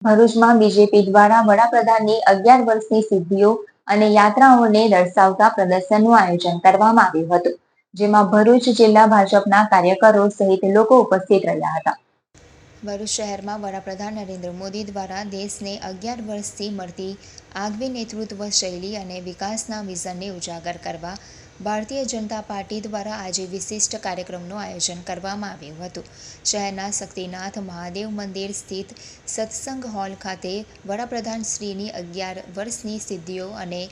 ભરૂચમાં બીજેપી દ્વારા વડાપ્રધાનની 11 વર્ષની સિદ્ધિઓ અને યાત્રાઓને દર્શાવતા પ્રદર્શનનું આયોજન કરવામાં આવ્યું હતું, જેમાં ભરૂચ જિલ્લા ભાજપના કાર્યકરો સહિત લોકો ઉપસ્થિત રહ્યા હતા. ભરૂચ શહેરમાં વડાપ્રધાન નરેન્દ્ર મોદી દ્વારા દેશને 11 વર્ષથી મળતી આગવી નેતૃત્વ શૈલી અને વિકાસના વિઝનને ઉજાગર કરવા ભારતીય જનતા પાર્ટી દ્વારા આજે વિશિષ્ટ કાર્યક્રમનું આયોજન કરવામાં આવ્યું હતું. શહેરના શક્તિનાથ મહાદેવ મંદિર સ્થિત સત્સંગ હોલ ખાતે વડાપ્રધાનશ્રીની 11 વર્ષની સિદ્ધિઓ અને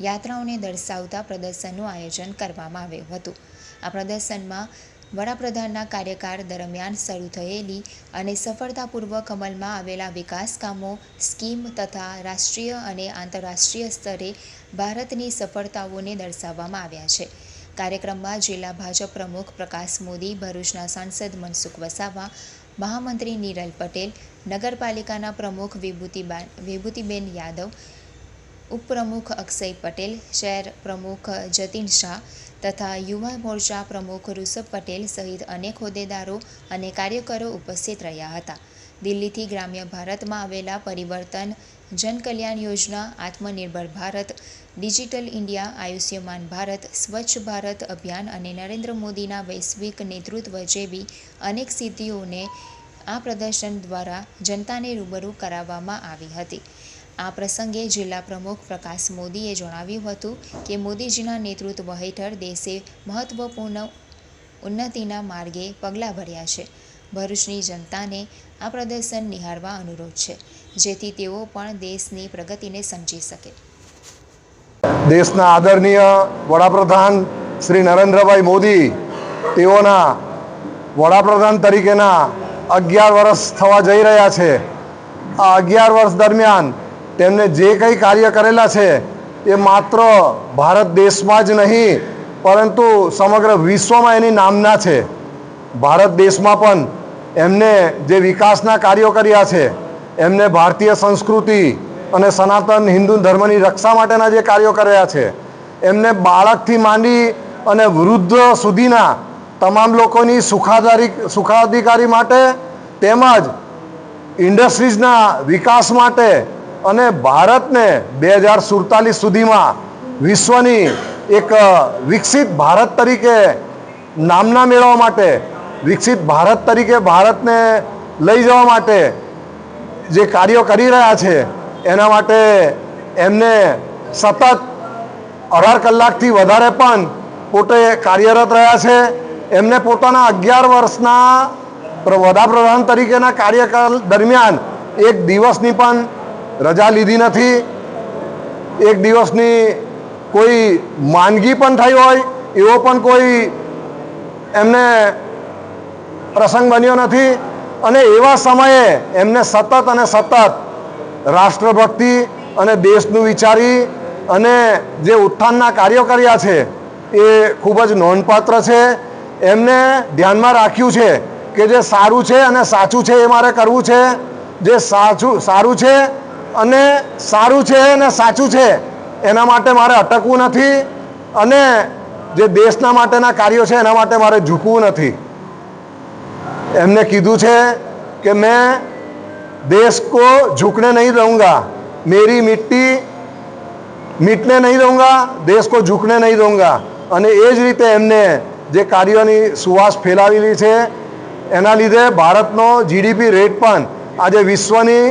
યાત્રાઓને દર્શાવતા પ્રદર્શનનું આયોજન કરવામાં આવ્યું હતું. આ પ્રદર્શનમાં વડાપ્રધાનના કાર્યકાળ દરમિયાન શરૂ થયેલી અને સફળતાપૂર્વક અમલમાં આવેલા વિકાસ કામો, સ્કીમ તથા રાષ્ટ્રીય અને આંતરરાષ્ટ્રીય સ્તરે ભારતની સફળતાઓને દર્શાવવામાં આવ્યા છે. કાર્યક્રમમાં જિલ્લા ભાજપ પ્રમુખ પ્રકાશ મોદી, ભરૂચના સાંસદ મનસુખ વસાવા, મહામંત્રી નિરલ પટેલ, નગરપાલિકાના પ્રમુખ વિભૂતિબેન યાદવ, ઉપપ્રમુખ અક્ષય પટેલ, શહેર પ્રમુખ જતીન શાહ તથા યુવા મોરચા પ્રમુખ ઋષભ પટેલ સહિત અનેક હોદ્દેદારો અને કાર્યકરો ઉપસ્થિત રહ્યા હતા. દિલ્હીથી ગ્રામ્ય ભારતમાં આવેલા પરિવર્તન, જનકલ્યાણ યોજના, આત્મનિર્ભર ભારત, ડિજિટલ ઇન્ડિયા, આયુષ્યમાન ભારત, સ્વચ્છ ભારત અભિયાન અને નરેન્દ્ર મોદીના વૈશ્વિક નેતૃત્વ જેવી અનેક સિદ્ધિઓને આ પ્રદર્શન દ્વારા જનતાને રૂબરૂ કરાવવામાં આવી હતી. આ પ્રસંગે જિલ્લા પ્રમુખ પ્રકાશ મોદીએ જણાવ્યું હતું કે મોદીજીના નેતૃત્વ હેઠળ દેશે મહત્વપૂર્ણ ઉન્નતિના માર્ગે પગલાં ભર્યા છે. ભરૂચની જનતાને આ પ્રદર્શન નિહાળવા અનુરોધ છે, જેથી તેઓ પણ દેશની પ્રગતિને સમજી શકે. દેશના આદરણીય વડાપ્રધાન શ્રી નરેન્દ્રભાઈ મોદી તેઓના વડાપ્રધાન તરીકેના 11 વર્ષ થવા જઈ રહ્યા છે. આ 11 વર્ષ દરમિયાન તેમણે જે કંઈ કાર્ય કરેલા છે એ માત્ર ભારત દેશમાં જ નહીં પરંતુ સમગ્ર વિશ્વમાં એની નામના છે. ભારત દેશમાં પણ એમને જે વિકાસના કાર્યો કર્યા છે, એમને ભારતીય સંસ્કૃતિ અને સનાતન હિન્દુ ધર્મની રક્ષા માટેના જે કાર્યો કર્યા છે, એમને બાળકથી માંડી અને વૃદ્ધ સુધીના તમામ લોકોની સુખાધિકારી માટે તેમજ ઇન્ડસ્ટ્રીઝના વિકાસ માટે અને ભારતને 2047 સુધીમાં વિશ્વની એક વિકસિત ભારત તરીકે નામના મેળવવા માટે, વિકસિત ભારત તરીકે ભારતને લઈ જવા માટે જે કાર્યો કરી રહ્યા છે, એના માટે એમને સતત 18 કલાકથી વધારે પણ પોતે કાર્યરત રહ્યા છે. એમને પોતાના 11 વર્ષના વડાપ્રધાન તરીકેના કાર્યકાળ દરમિયાન એક દિવસની પણ રજા લીધી નથી. એક દિવસની કોઈ માંદગી પણ થઈ હોય એવો પણ કોઈ એમને પ્રસંગ બન્યો નથી. અને એવા સમયે એમને સતત અને સતત રાષ્ટ્રભક્તિ અને દેશનું વિચારી અને જે ઉત્થાનના કાર્યો કર્યા છે એ ખૂબ જ નોંધપાત્ર છે. એમને ધ્યાનમાં રાખ્યું છે કે જે સારું છે અને સાચું છે એ મારે કરવું છે. જે સારું છે અને સાચું છે એના માટે મારે અટકવું નથી અને જે દેશના માટેના કાર્યો છે એના માટે મારે ઝૂકવું નથી. એમને કીધું છે કે મેં દેશ को झुकने नहीं दूंगा, मेरी मिट्टी मिटने नहीं दूंगा, देश को झुकने नहीं दूंगा. અને એ જ રીતે એમને જે કાર્યોની સુવાસ ફેલાવેલી છે એના લીધે ભારતનો જીડીપી રેટ પણ આજે વિશ્વની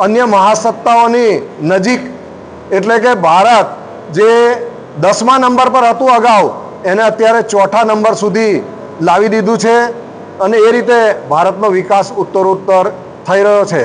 અન્ય મહાસત્તાઓની નજીક, એટલે કે ભારત જે 10મા નંબર પર હતું અગાઉ, એને અત્યારે 4થા નંબર સુધી લાવી દીધું છે. અને એ રીતે ભારતનો વિકાસ ઉત્તરોત્તર થઈ રહ્યો છે.